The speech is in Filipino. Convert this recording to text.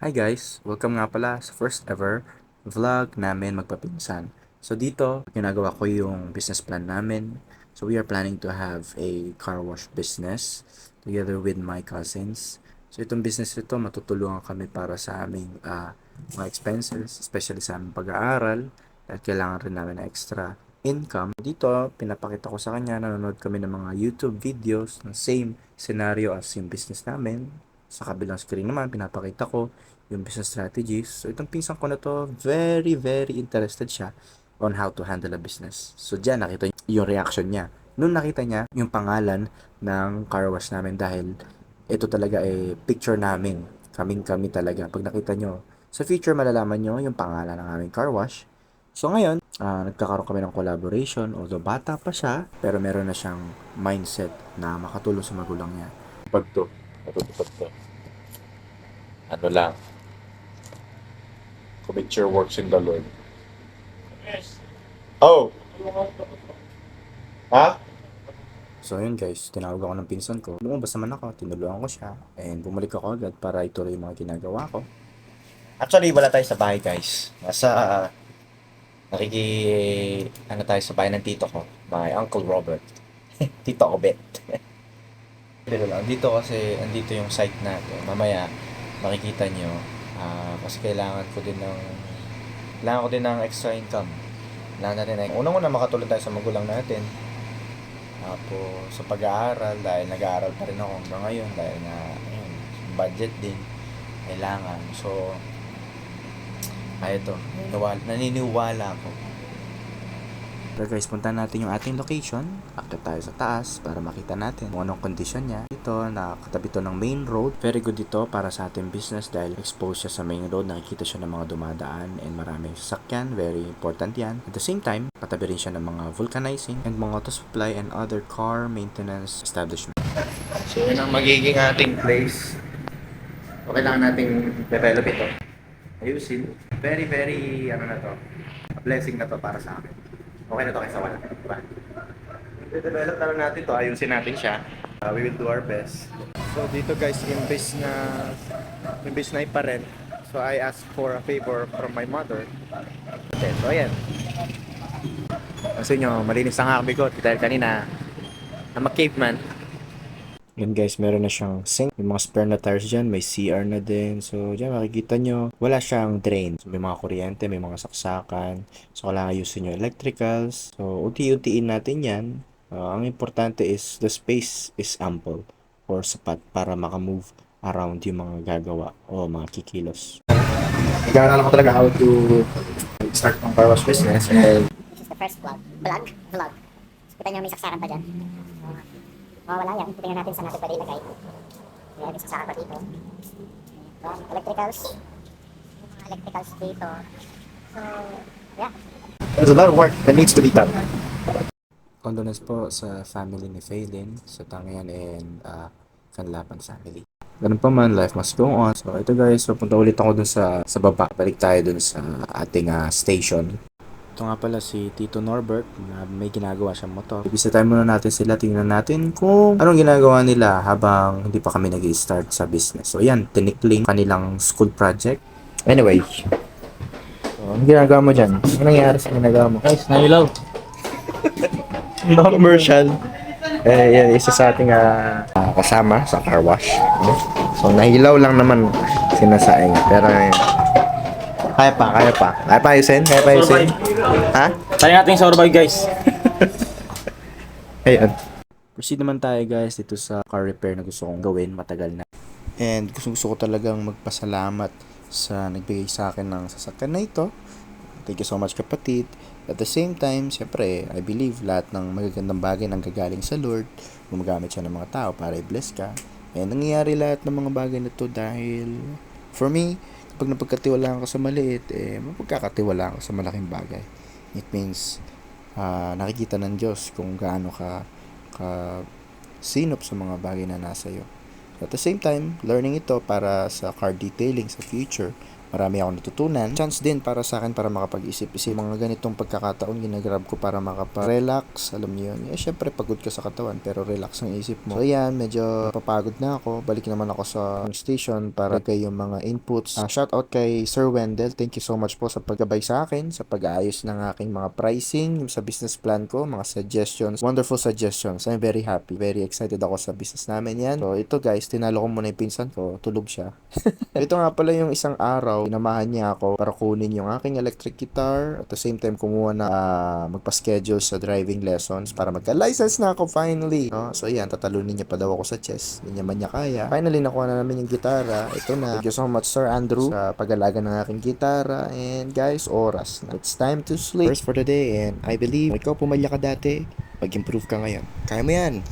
Hi guys! Welcome nga pala sa first ever vlog namin magpapinsan. So dito, ginagawa ko yung business plan namin. So we are planning to have a car wash business together with my cousins. So itong business ito, matutulungan kami para sa aming mga expenses, especially sa aming pag-aaral. At kailangan rin namin ng extra income. Dito, pinapakita ko sa kanya, nanonood kami ng mga YouTube videos ng same scenario as yung business namin. Sa kabilang screen naman, pinapakita ko yung business strategies. So, itong pinsan ko na to, very, very interested siya on how to handle a business. So, diyan nakita yung reaction niya. Nung nakita niya yung pangalan ng car wash namin dahil ito talaga picture namin. Kaming-kami talaga. Pag nakita nyo, sa future malalaman nyo yung pangalan ng aming car wash. So ngayon, nagkakaroon kami ng collaboration. Although bata pa siya, pero meron na siyang mindset na makatulong sa magulang niya. Pag to, matutupad to. Ano lang, commit your works in the Lord. Oh! Ha? So ayun guys, tinawag ako ng pinsan ko. Lumabas naman ako, tinulungan ko siya. And bumalik ako agad para ituloy yung mga ginagawa ko. Actually, wala tayo sa bahay guys. Ano tayo sa bahay ng tito ko. My Uncle Robert. Tito ko Bet. Dito lang. Dito kasi, andito yung site natin. Mamaya, makikita nyo. Kasi kailangan ko din ng extra income. Kailangan natin unang-una makatulong tayo sa magulang natin. Tapos sa pag-aaral, dahil nag-aaral pa rin ako hanggang ngayon, dahil na ayun, budget din kailangan. So ito, naniniwala ako. So guys, punta natin yung ating location. Akit tayo sa taas para makita natin kung anong kondisyon niya. Ito, nakakatabi to ng main road. Very good ito para sa ating business dahil exposed siya sa main road. Nakikita siya ng mga dumadaan and maraming sasakyan. Very important yan. At the same time, katabi rin siya ng mga vulcanizing and mga auto supply and other car maintenance establishment. So yun ang magiging ating place. So kailangan nating develop ito. Ayusin. Very, very, ano na to, a blessing na to para sa akin. Okay na to kaysa wala, diba? I-develop na lang natin to, ayusin natin siya. We will do our best. So dito guys, imbes na iparent, so I asked for a favor from my mother. Okay, so ayan. Kasi nyo, malinis ang hakbi ko dahil kanina, I'm a caveman. Yun guys, meron na siyang sink. May mga spare na tires dyan. May CR na din. So, dyan makikita nyo, wala siyang drain. So, may mga kuryente, may mga saksakan. So, kailangan ayusin yung electricals. So, unti-untiin natin yan. Ang importante is the space is ample or sapat para makamove around yung mga gagawa o mga kikilos. Nag-aaral ko talaga how to start ng car wash business. And This is the first vlog. So, kita nyo may saksakan pa dyan. Mawawala yan. Tingnan natin saan natin pwede ilagay. May saksakan pa dito. Electricals. Mga electricals dito. So, yeah. there's a lot of work that needs to be done. Condolence po sa family ni Faylin, sa Tangian and Canlapan family. Ganun pa man, life must go on. So ito guys, papunta ulit ako dun sa baba. Balik tayo dun sa ating station. Ito nga pala si Tito Norbert na may ginagawa siyang motor. Ibisitahin muna natin sila, tingnan natin kung anong ginagawa nila habang hindi pa kami nag-i-start sa business. So yan, tinikling kanilang school project. Anyway, so, anong ginagawa mo dyan? Anong nangyari sa ginagawa mo? Guys, nahilaw. Commercial. Yan, isa sa ating kasama sa car wash. So, nahilaw lang naman sinasaing. Pero, kaya pa ayusin? Ha? Try natin sa Urbay, guys. Ayun. Proceed naman tayo guys dito sa car repair na gusto kong gawin. Matagal na. And gusto ko talagang magpasalamat sa nagbigay sa akin ng sasakyan na ito. Thank you so much kapatid. At the same time, siyempre, I believe lahat ng magagandang bagay nang gagaling sa Lord. Gumagamit siya ng mga tao para i-bless ka. And nangyayari lahat ng mga bagay na to dahil for me, kapag napagkatiwalaan ka sa maliit, mapagkakatiwalaan ka sa malaking bagay. It means, nakikita ng Diyos kung gaano ka sinop sa mga bagay na nasa iyo. At the same time, learning ito para sa car detailing sa future, marami akong natutunan. Chance din para sa akin para makapag-isip-isip. Mga ganitong pagkakataon ginagrab ko para makapag-relax. Alam niyo yun. Syempre pagod ka sa katawan pero relax ang isip mo. So ayan, medyo papagod na ako. Balik naman ako sa station para kay yung mga inputs. Shout out kay Sir Wendell. Thank you so much po sa paggabay sa akin, sa pag-aayos ng aking mga pricing, yung sa business plan ko, mga suggestions, wonderful suggestions. I'm very happy. Very excited ako sa business namin yan. So ito guys, tinalo ko muna yung pinsan ko. Tulog siya. Ito nga pala yung isang araw, pinamahan niya ako para kunin yung aking electric guitar. At the same time, kumuha na magpa-schedule sa driving lessons para magka-license na ako finally. No? So yan, tatalunin niya pa daw ako sa chess. Hindi naman niya kaya. Finally, nakuha na namin yung gitara. Ito na. Thank you so much Sir Andrew sa pag-alaga ng aking gitara. And guys, oras na. It's time to sleep. First for the day. And I believe, ikaw pumalya ka dati, mag-improve ka ngayon. Kaya mo yan.